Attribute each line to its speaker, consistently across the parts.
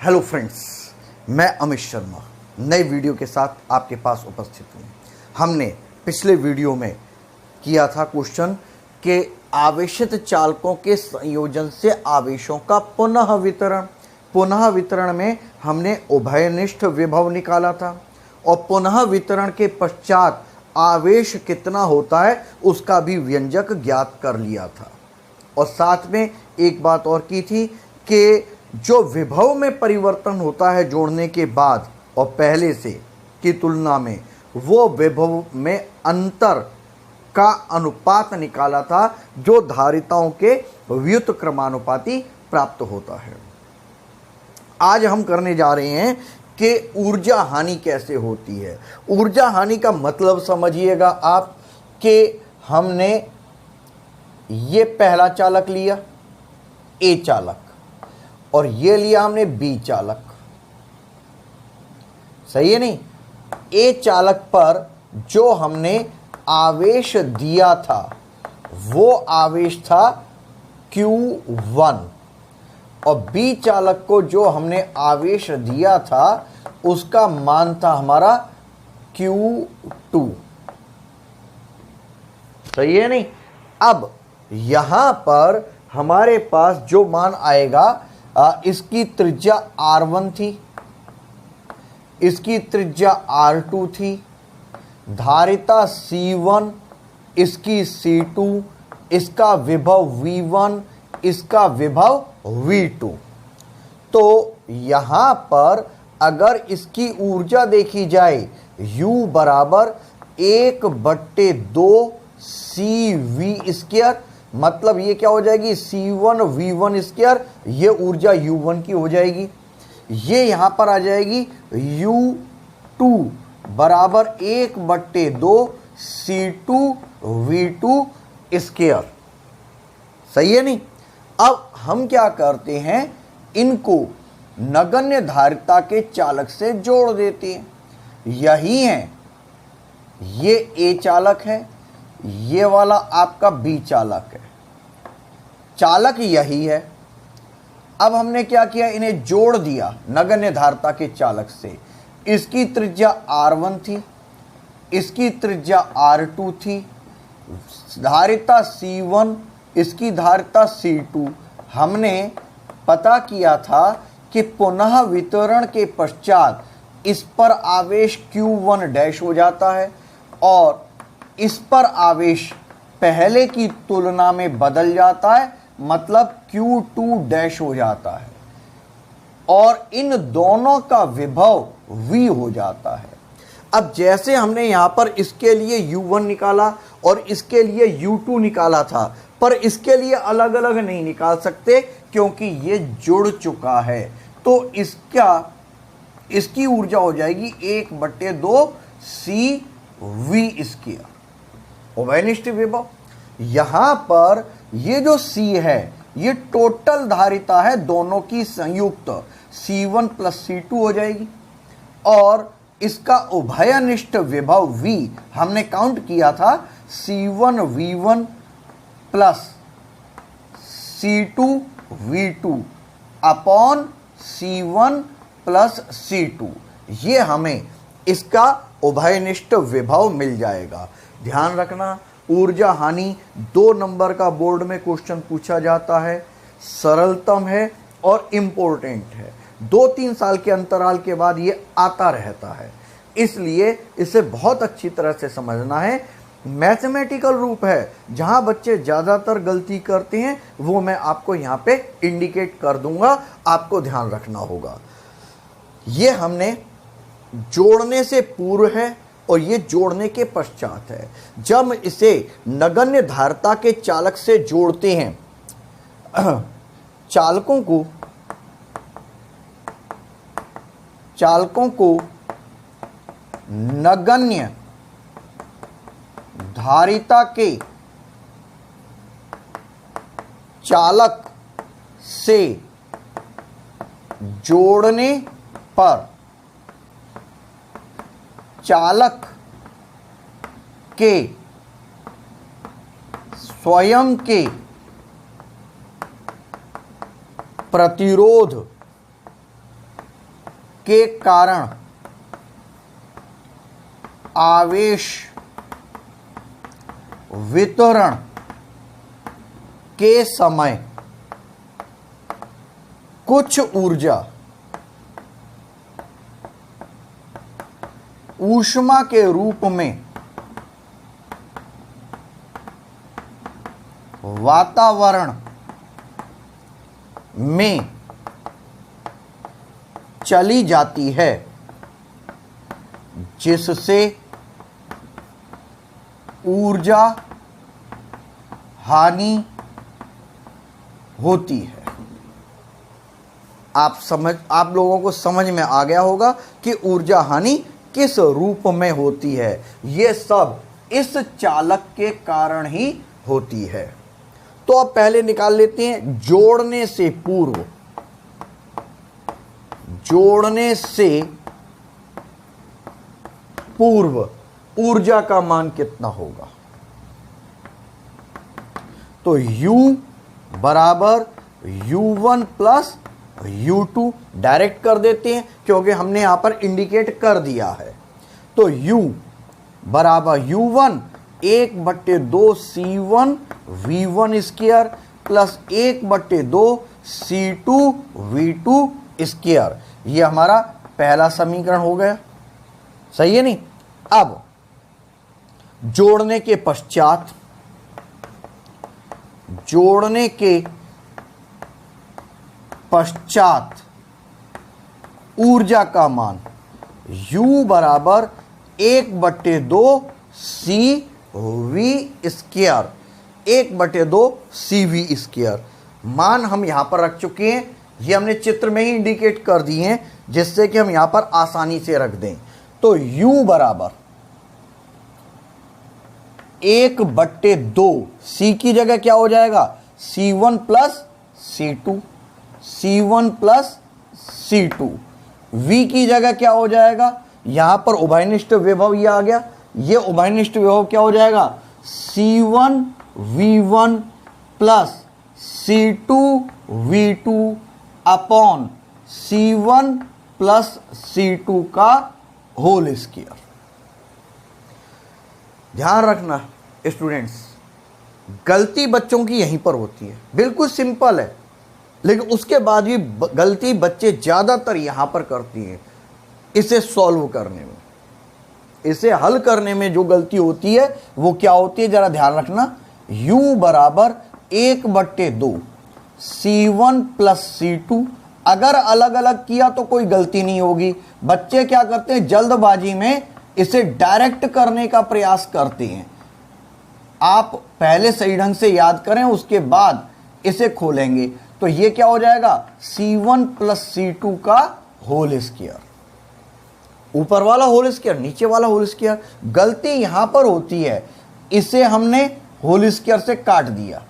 Speaker 1: Hello friends, मैं अमित शर्मा नए video के साथ आपके पास उपस्थित हूँ। हमने पिछले वीडियो में किया था क्वेश्चन के आवेशित चालकों के संयोजन से आवेशों का पुनः वितरण में हमने उभयनिष्ठ विभव निकाला था और पुनः वितरण के पश्चात आवेश कितना होता है उसका भी व्यंजक ज्ञात कर लिया था। और साथ में एक बात और की थी कि जो विभव में परिवर्तन होता है जोड़ने के बाद और पहले से की तुलना में, वो विभव में अंतर का अनुपात निकाला था जो धारिताओं के व्युत्क्रमानुपाती प्राप्त होता है। आज हम करने जा रहे हैं कि ऊर्जा हानि कैसे होती है। ऊर्जा हानि का मतलब समझिएगा आप कि हमने ये पहला चालक लिया ए चालक और ये लिया हमने बी चालक, सही है नहीं। ए चालक पर जो हमने आवेश दिया था वो आवेश था Q1 और बी चालक को जो हमने आवेश दिया था उसका मान था हमारा Q2, सही है नहीं। अब यहां पर हमारे पास जो मान आएगा, इसकी त्रिज्या R1 थी, इसकी त्रिज्या R2 थी, धारिता C1, इसकी C2, इसका विभव V1, इसका विभव V2। तो यहां पर अगर इसकी ऊर्जा देखी जाए U बराबर 1/2 CV², मतलब ये क्या हो जाएगी C1 V1 स्क्वायर, ये ऊर्जा U1 की हो जाएगी। ये यहां पर आ जाएगी U2 बराबर 1/2 C2 V2 स्क्वायर, सही है नहीं। अब हम क्या करते हैं, इनको नगण्य धारिता के चालक से जोड़ देते हैं। यही है, ये ए चालक है, ये वाला आपका बी चालक है, चालक यही है। अब हमने क्या किया, इन्हें जोड़ दिया नगण्य धारिता के चालक से। इसकी त्रिज्या R1 थी, इसकी त्रिज्या R2 थी, धारिता C1, इसकी धारिता C2। हमने पता किया था कि पुनः वितरण के पश्चात इस पर आवेश Q1 डैश हो जाता है और इस पर आवेश पहले की तुलना में बदल जाता है, मतलब Q2 डैश हो जाता है और इन दोनों का विभव V हो जाता है। अब जैसे हमने यहां पर इसके लिए U1 निकाला और इसके लिए U2 निकाला था, पर इसके लिए अलग अलग नहीं निकाल सकते क्योंकि ये जुड़ चुका है। तो इसकी ऊर्जा हो जाएगी 1/2 CV², उभयनिष्ठ विभव। यहां पर ये जो C है ये टोटल धारिता है दोनों की संयुक्त, C1 + C2 हो जाएगी और इसका उभयनिष्ठ विभव V हमने काउंट किया था C1 V1 + C2 V2 upon C1 + C2। ये हमें इसका उभयनिष्ठ विभव मिल जाएगा। ध्यान रखना, ऊर्जा हानि 2 नंबर का बोर्ड में क्वेश्चन पूछा जाता है, सरलतम है और इम्पोर्टेंट है। 2-3 साल के अंतराल के बाद ये आता रहता है, इसलिए इसे बहुत अच्छी तरह से समझना है। मैथमेटिकल रूप है, जहां बच्चे ज़्यादातर गलती करते हैं वो मैं आपको यहाँ पे इंडिकेट कर दूंगा, आपको ध्यान रखना होगा। ये हमने जोड़ने से पूर्व है और ये जोड़ने के पश्चात है। जब इसे नगण्य धारिता के चालक से जोड़ते हैं, चालकों को नगण्य धारिता के चालक से जोड़ने पर चालक के स्वयं के प्रतिरोध के कारण आवेश वितरण के समय कुछ ऊर्जा ऊष्मा के रूप में वातावरण में चली जाती है, जिससे ऊर्जा हानि होती है। आप लोगों को समझ में आ गया होगा कि ऊर्जा हानि किस रूप में होती है। यह सब इस चालक के कारण ही होती है। तो अब पहले निकाल लेते हैं जोड़ने से पूर्व, जोड़ने से पूर्व ऊर्जा का मान कितना होगा। तो U बराबर U1 प्लस U2 डायरेक्ट कर देते हैं क्योंकि हमने यहां पर इंडिकेट कर दिया है। तो U बराबर U1 1/2 C1 V1 square plus 1/2 C2 V2 square. ये हमारा पहला समीकरण हो गया, सही है नहीं। अब जोड़ने के पश्चात, जोड़ने के पश्चात ऊर्जा का मान U बराबर 1/2 CV स्क्वायर, 1/2 CV स्क्वायर। मान हम यहां पर रख चुके हैं, ये हमने चित्र में ही इंडिकेट कर दिए हैं जिससे कि हम यहां पर आसानी से रख दें। तो U बराबर 1/2 C की जगह क्या हो जाएगा C1 plus C2, C1 plus C2। V की जगह क्या हो जाएगा, यहां पर उभयनिष्ठ विभव ये आ गया, ये उभयनिष्ठ विभव क्या हो जाएगा C1 V1 plus C2 V2 upon C1 plus C2 का होल स्क्वायर। ध्यान रखना स्टूडेंट्स, गलती बच्चों की यहीं पर होती है, बिल्कुल सिंपल है, लेकिन उसके बाद भी गलती बच्चे ज्यादातर यहां पर करती हैं। इसे सॉल्व करने में, इसे हल करने में जो गलती होती है वो क्या होती है, जरा ध्यान रखना। U बराबर 1/2 C1 प्लस C2। अगर अलग अलग किया तो कोई गलती नहीं होगी। बच्चे क्या करते हैं, जल्दबाजी में इसे डायरेक्ट करने का प्रयास करते हैं। आप पहले सही ढंग से याद करें, उसके बाद इसे खोलेंगे तो ये क्या हो जाएगा C1 प्लस C2 का होल स्क्वायर। ऊपर वाला होल स्क्वायर, नीचे वाला होल स्क्वायर। गलती यहां पर होती है, इसे हमने होल स्क्वायर से काट दिया,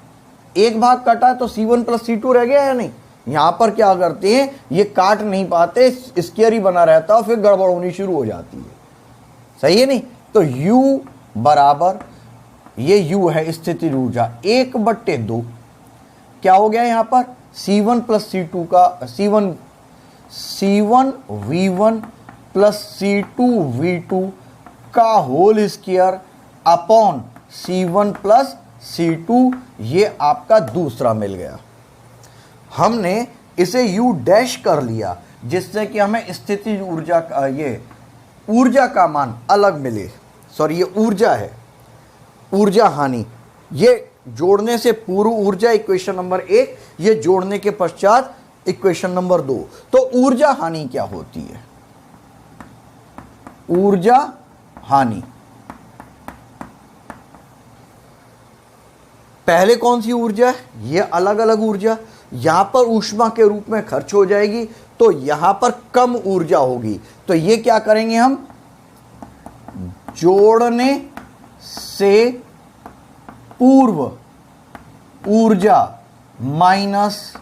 Speaker 1: एक भाग कटा तो C1 प्लस C2 रह गया या नहीं। यहां पर क्या करते हैं, ये काट नहीं पाते, स्क्वायर ही बना रहता है, फिर गड़बड़ होनी शुरू हो जाती है, सही है नहीं। तो U बराबर, ये U है स्थितिज ऊर्जा, 1/2 क्या हो गया यहां पर C1 प्लस C2 का C1 V1 plus C2 V2 का whole square upon C1 plus C2। ये आपका दूसरा मिल गया। हमने इसे U डैश कर लिया जिससे कि हमें स्थितिज ऊर्जा का, ये ऊर्जा का मान अलग मिले। सॉरी, ये ऊर्जा है, ऊर्जा हानि। ये जोड़ने से पूर्व ऊर्जा इक्वेशन नंबर 1, ये जोड़ने के पश्चात इक्वेशन नंबर 2। तो ऊर्जा हानि क्या होती है, ऊर्जा हानि पहले कौन सी ऊर्जा है, ये अलग अलग ऊर्जा यहां पर ऊष्मा के रूप में खर्च हो जाएगी, तो यहां पर कम ऊर्जा होगी। तो ये क्या करेंगे हम, जोड़ने से पूर्व ऊर्जा माइनस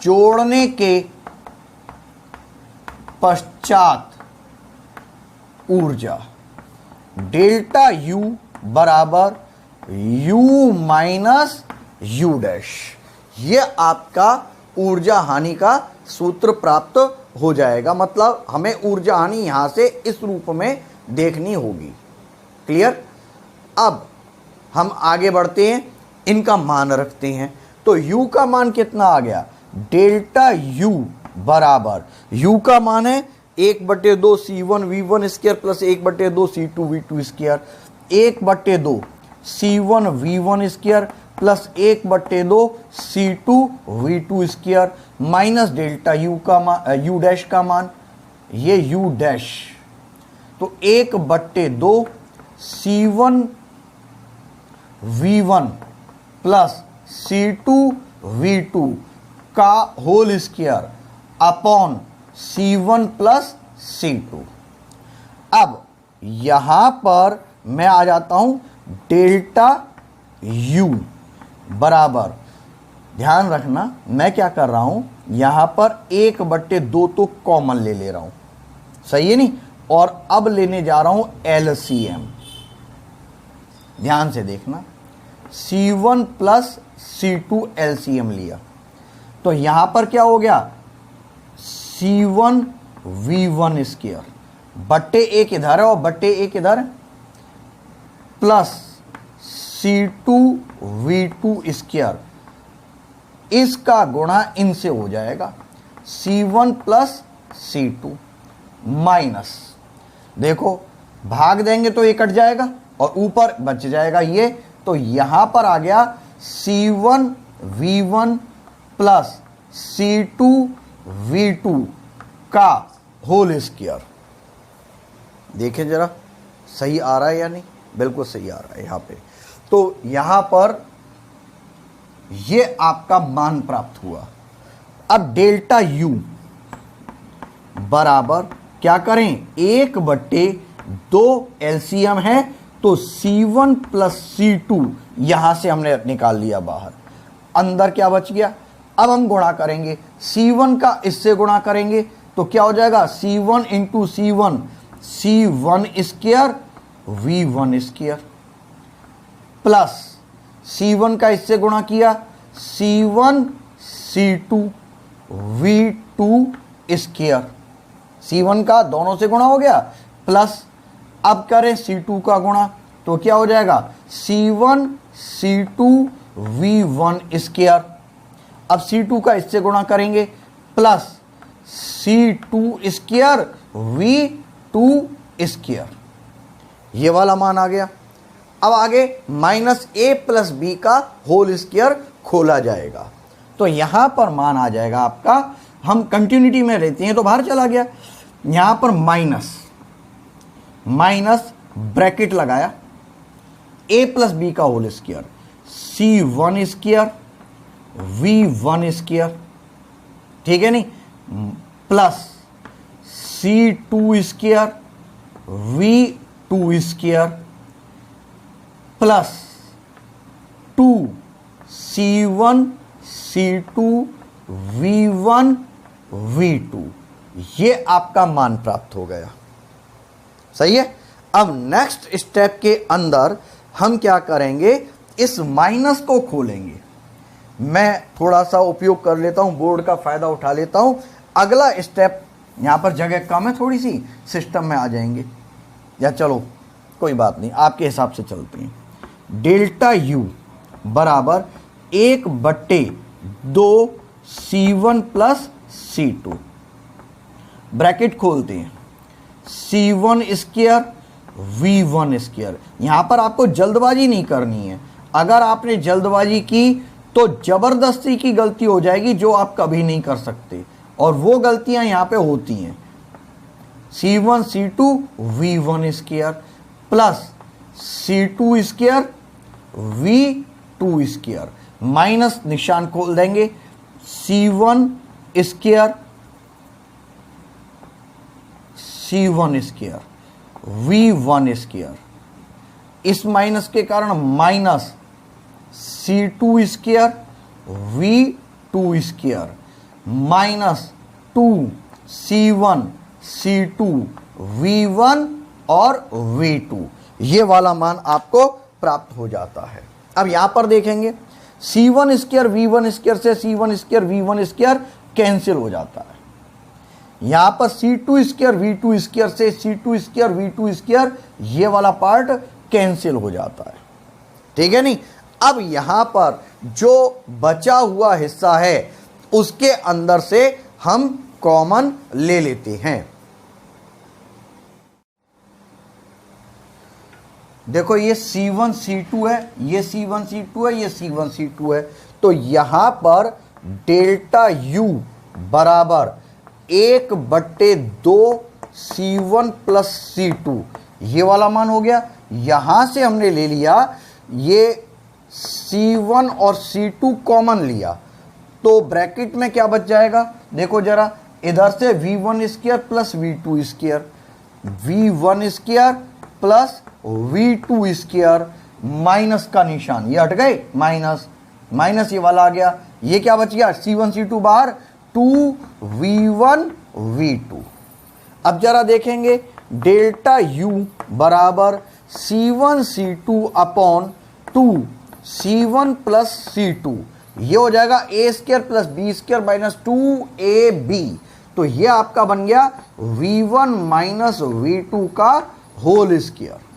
Speaker 1: जोड़ने के पश्चात ऊर्जा, डेल्टा U बराबर U माइनस U डैश। ये आपका ऊर्जा हानि का सूत्र प्राप्त हो जाएगा, मतलब हमें ऊर्जा हानि यहां से इस रूप में देखनी होगी। क्लियर। अब हम आगे बढ़ते हैं, इनका मान रखते हैं। तो u का मान कितना आ गया, डेल्टा u बराबर, u का मान है 1/2 C1V1 square plus 1/2 C2V2 square, 1/2 C1V1 square plus 1/2 C2V2 square minus delta u का मान, u डैश का मान, ये u डैश, तो 1/2 C1V1 प्लस C2V2 का whole square upon C1 plus C2। अब यहां पर मैं आ जाता हूं डेल्टा U बराबर, ध्यान रखना मैं क्या कर रहा हूं, यहां पर 1/2 तो कॉमन ले रहा हूं, सही है नहीं, और अब लेने जा रहा हूं LCM। ध्यान से देखना, C1 प्लस C2 LCM लिया, तो यहां पर क्या हो गया, C1V1 स्क्वायर बट्टे 1 इधर है और बट्टे 1 इधर है, प्लस C2V2 स्क्वायर, इसका गुणा इनसे हो जाएगा C1 प्लस C2 माइनस, देखो भाग देंगे तो ये कट जाएगा और ऊपर बच जाएगा ये, तो यहां पर आ गया C1V1 प्लस C2V2 का होल स्क्वायर। देखें जरा सही आ रहा है या नहीं, बिल्कुल सही आ रहा है यहां पे। तो यहां पर ये आपका मान प्राप्त हुआ। अब डेल्टा U बराबर क्या करें, 1/2 LCM है, तो C1 प्लस C2 यहां से हमने निकाल लिया बाहर, अंदर क्या बच गया। अब हम गुणा करेंगे, C1 का इससे गुणा करेंगे तो क्या हो जाएगा, C1 into C1 C1 square V1 square plus C1 का इससे गुणा किया C1 C2 V2 square, C1 का दोनों से गुणा हो गया, प्लस अब करें C2 का गुणा तो क्या हो जाएगा C1 C2 V1 स्क्वायर, अब C2 का इससे गुणा करेंगे plus C2 square V2 square, ये वाला मान आ गया। अब आगे माइनस A प्लस B का होल स्क्वायर खोला जाएगा, तो यहां पर मान आ जाएगा आपका, हम कंटिन्यूटी में रहते हैं तो बाहर चला गया, यहां पर माइनस ब्रैकेट लगाया, A प्लस B का whole square C1 square V1 square, ठीक है नहीं, plus C2 square V2 square plus 2 C1 C2 V1 V2, ये आपका मान प्राप्त हो गया, सही है। अब नेक्स्ट स्टेप के अंदर हम क्या करेंगे, इस माइनस को खोलेंगे। मैं थोड़ा सा उपयोग कर लेता हूं, बोर्ड का फायदा उठा लेता हूं। अगला स्टेप, यहां पर जगह कम है थोड़ी सी, सिस्टम में आ जाएंगे, या चलो कोई बात नहीं, आपके हिसाब से चलते हैं। डेल्टा U बराबर 1/2 C1 प्लस C2, ब्रैकेट खोलते हैं, C1 स्क्वायर V1 स्क्वायर। यहां पर आपको जल्दबाजी नहीं करनी है, अगर आपने जल्दबाजी की तो जबरदस्ती की गलती हो जाएगी जो आप कभी नहीं कर सकते, और वो गलतियां यहां पे होती हैं। C1 C2 V1 square plus C2 square V2 square minus निशान खोल देंगे, C1 square C1 square V1 square, इस माइनस के कारण minus C2 square V2 square minus 2 C1 C2 V1 और V2, ये वाला मान आपको प्राप्त हो जाता है। अब यहां पर देखेंगे C1 स्क्वायर V1 स्क्वायर से C1 square V1 square cancel हो जाता है, यहां पर C2 स्क्वायर V2 स्क्वायर से C2 स्क्वायर V2 स्क्वायर ये वाला पार्ट कैंसिल हो जाता है, ठीक है नहीं। अब यहां पर जो बचा हुआ हिस्सा है उसके अंदर से हम कॉमन ले लेते हैं। देखो ये C1 C2 है, ये C1 C2 है, ये C1 C2 है, तो यहां पर डेल्टा U बराबर 1/2 C1 प्लस C2 ये वाला मान हो गया। यहां से हमने ले लिया ये C1 और C2 कॉमन लिया, तो ब्रैकेट में क्या बच जाएगा, देखो जरा, इधर से V1 square plus V2 square, V1 square plus V2 square, minus का निशान ये हट गए, माइनस माइनस ये वाला आ गया, ये क्या बच गया, C1 C2 बाहर, 2V1 V2। अब जरा देखेंगे डेल्टा U बराबर C1 C2 upon 2 C1 plus C2, ये हो जाएगा A square plus B square minus 2AB, तो ये आपका बन गया V1 माइनस V2 का होल स्क्वायर।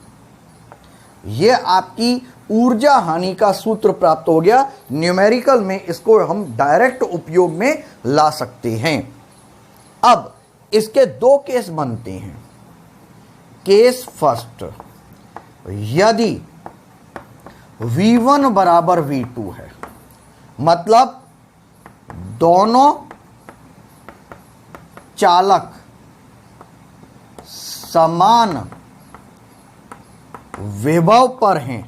Speaker 1: ये आपकी ऊर्जा हानि का सूत्र प्राप्त हो गया। न्यूमेरिकल में इसको हम डायरेक्ट उपयोग में ला सकते हैं। अब इसके दो केस बनते हैं। केस फर्स्ट, यदि V1 बराबर V2 है, मतलब दोनों चालक समान विभव पर हैं,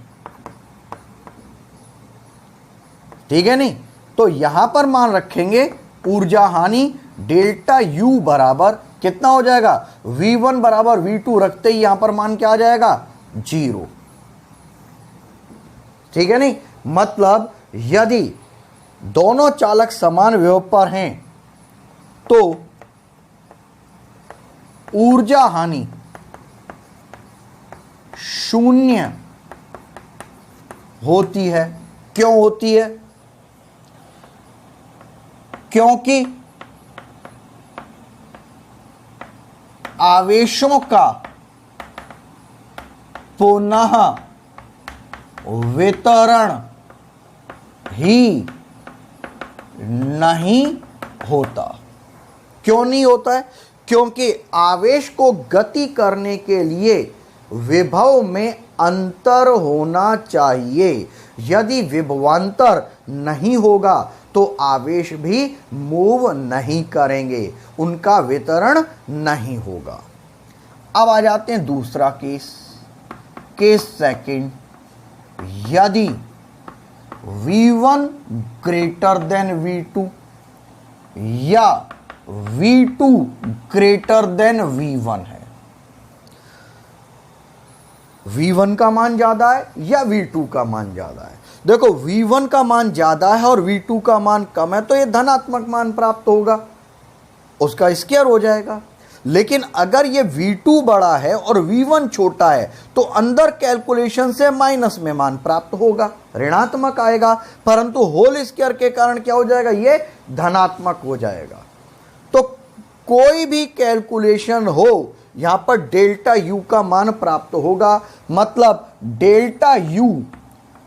Speaker 1: ठीक है नहीं, तो यहां पर मान रखेंगे ऊर्जा हानि डेल्टा U बराबर कितना हो जाएगा, V1 बराबर V2 रखते ही यहां पर मान क्या आ जाएगा, 0, ठीक है नहीं। मतलब यदि दोनों चालक समान विभव पर हैं तो ऊर्जा हानि 0 होती है। क्यों होती है, क्योंकि आवेशों का पुनः वितरण ही नहीं होता। क्यों नहीं होता है, क्योंकि आवेश को गति करने के लिए विभव में अंतर होना चाहिए। यदि विभवांतर नहीं होगा तो आवेश भी मूव नहीं करेंगे, उनका वितरण नहीं होगा। अब आ जाते हैं दूसरा केस, केस सेकंड, यदि V1 ग्रेटर देन V2 या V2 ग्रेटर देन V1 है। V1 का मान ज्यादा है या V2 का मान ज्यादा है। देखो V1 का मान ज्यादा है और V2 का मान कम है, तो ये धनात्मक मान प्राप्त होगा, उसका स्क्वायर हो जाएगा। लेकिन अगर ये V2 बड़ा है और V1 छोटा है तो अंदर कैलकुलेशन से माइनस में मान प्राप्त होगा, ऋणात्मक आएगा, परंतु होल स्क्वायर के कारण क्या हो जाएगा, ये धनात्मक हो जाएगा। तो कोई भी कैलकुलेशन हो, यहां पर डेल्टा U का मान प्राप्त होगा। मतलब डेल्टा U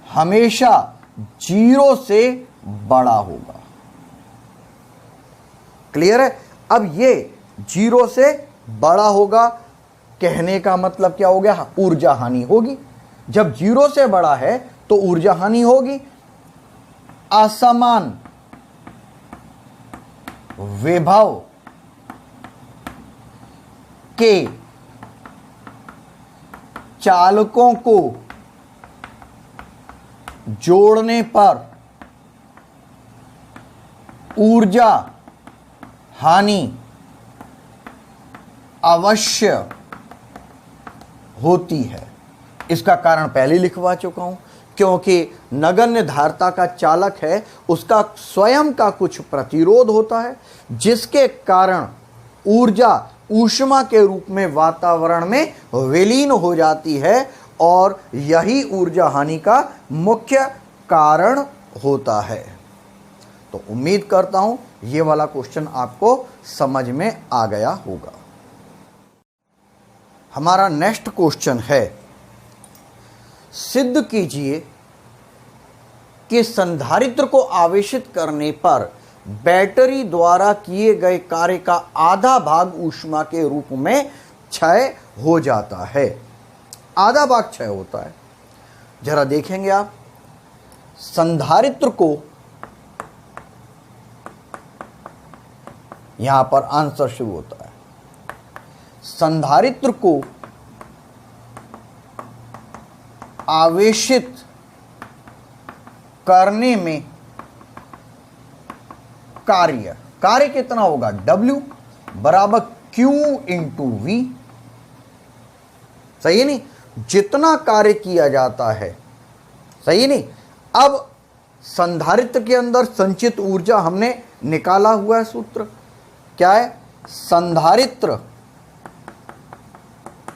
Speaker 1: हमेशा 0 से बड़ा होगा। क्लियर है। अब ये 0 से बड़ा होगा, कहने का मतलब क्या हो गया, ऊर्जा हानि होगी। जब 0 से बड़ा है तो ऊर्जा हानि होगी। असमान विभव के चालकों को जोड़ने पर ऊर्जा हानि अवश्य होती है। इसका कारण पहले लिखवा चुका हूं, क्योंकि नगण्य धारता का चालक है, उसका स्वयं का कुछ प्रतिरोध होता है, जिसके कारण ऊर्जा ऊष्मा के रूप में वातावरण में विलीन हो जाती है और यही ऊर्जा हानि का मुख्य कारण होता है। तो उम्मीद करता हूं ये वाला क्वेश्चन आपको समझ में आ गया होगा। हमारा नेक्स्ट क्वेश्चन है, सिद्ध कीजिए कि संधारित्र को आवेशित करने पर बैटरी द्वारा किए गए कार्य का आधा भाग ऊष्मा के रूप में क्षय हो जाता है। आधा भाग क्षय होता है। जरा देखेंगे आप, संधारित्र को, यहां पर आंसर शुरू होता है, संधारित्र को आवेशित करने में कार्य कितना होगा? W बराबर Q इंटू V। सही है नहीं? जितना कार्य किया जाता है, सही नहीं? अब संधारित्र के अंदर संचित ऊर्जा हमने निकाला हुआ है, सूत्र क्या है? संधारित्र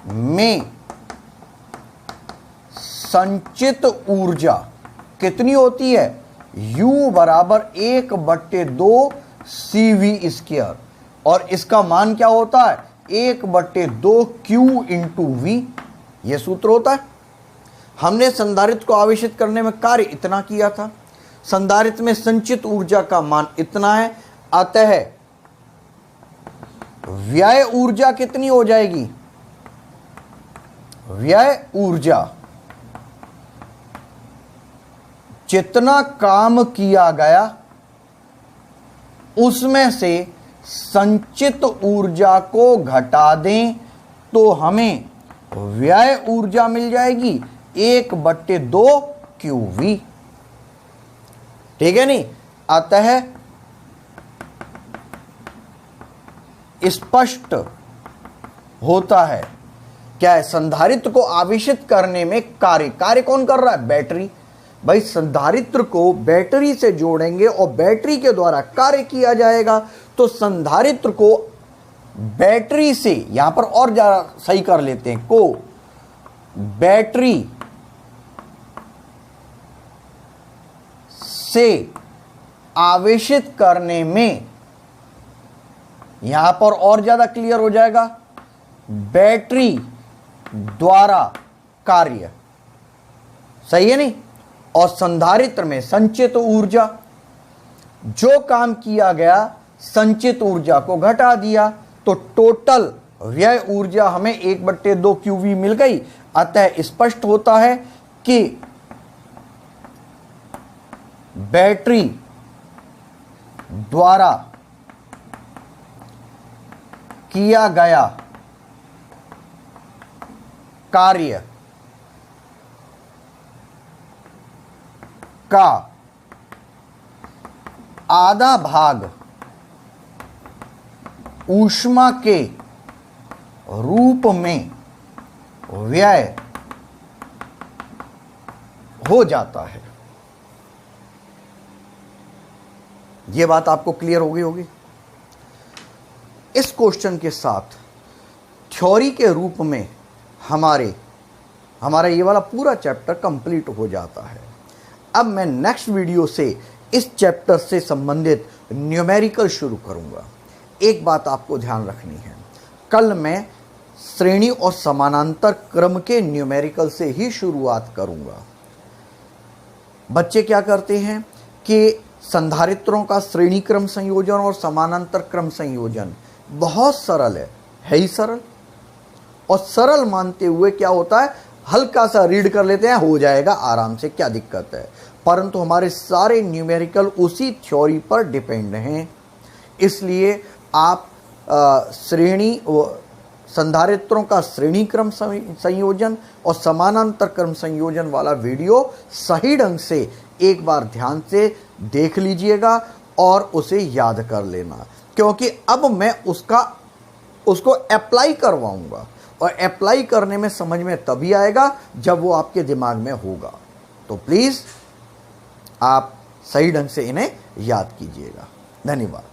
Speaker 1: में संचित ऊर्जा कितनी होती है? U बराबर 1/2 CV², और इसका मान क्या होता है? 1/2 Q इंटू V। यह सूत्र होता है। हमने संधारित्र को आवेशित करने में कार्य इतना किया था, संधारित्र में संचित ऊर्जा का मान इतना है, अतः व्यय ऊर्जा कितनी हो जाएगी? व्यय ऊर्जा, जितना काम किया गया उसमें से संचित ऊर्जा को घटा दें तो हमें व्यय ऊर्जा मिल जाएगी 1/2 QV। ठीक है नहीं? अतः स्पष्ट होता है क्या है? संधारित्र को आवेशित करने में कार्य कौन कर रहा है? बैटरी। भाई संधारित्र को बैटरी से जोड़ेंगे और बैटरी के द्वारा कार्य किया जाएगा, तो संधारित्र को बैटरी से, यहां पर और ज्यादा सही कर लेते हैं, को बैटरी से आवेशित करने में, यहां पर और ज्यादा क्लियर हो जाएगा, बैटरी द्वारा कार्य। सही है नहीं? और संधारित्र में संचित ऊर्जा, जो काम किया गया संचित ऊर्जा को घटा दिया, तो टोटल व्यय ऊर्जा हमें 1/2 QV मिल गई। अतः स्पष्ट होता है कि बैटरी द्वारा किया गया कार्य का आधा भाग ऊष्मा के रूप में व्यय हो जाता है। यह बात आपको क्लियर हो गई होगी। इस क्वेश्चन के साथ थ्योरी के रूप में हमारा ये वाला पूरा चैप्टर कंप्लीट हो जाता है। अब मैं नेक्स्ट वीडियो से इस चैप्टर से संबंधित न्यूमेरिकल शुरू करूंगा। एक बात आपको ध्यान रखनी है, कल मैं श्रेणी और समानांतर क्रम के न्यूमेरिकल से ही शुरुआत करूंगा। बच्चे क्या करते हैं कि संधारित्रों का श्रेणी क्रम संयोजन और समानांतर क्रम संयोजन बहुत सरल है ही सरल, और सरल मानते हुए क्या होता है, हल्का सा रीड कर लेते हैं, हो जाएगा आराम से, क्या दिक्कत है। परंतु हमारे सारे न्यूमेरिकल उसी थ्योरी पर डिपेंड हैं, इसलिए आप श्रेणी संधारित्रों का श्रेणी क्रम संयोजन और समानांतर क्रम संयोजन वाला वीडियो सही ढंग से एक बार ध्यान से देख लीजिएगा और उसे याद कर लेना, क्योंकि अब मैं उसको अप्लाई करवाऊंगा, और अप्लाई करने में समझ में तभी आएगा जब वो आपके दिमाग में होगा। तो प्लीज़ आप सही ढंग से इन्हें याद कीजिएगा। धन्यवाद।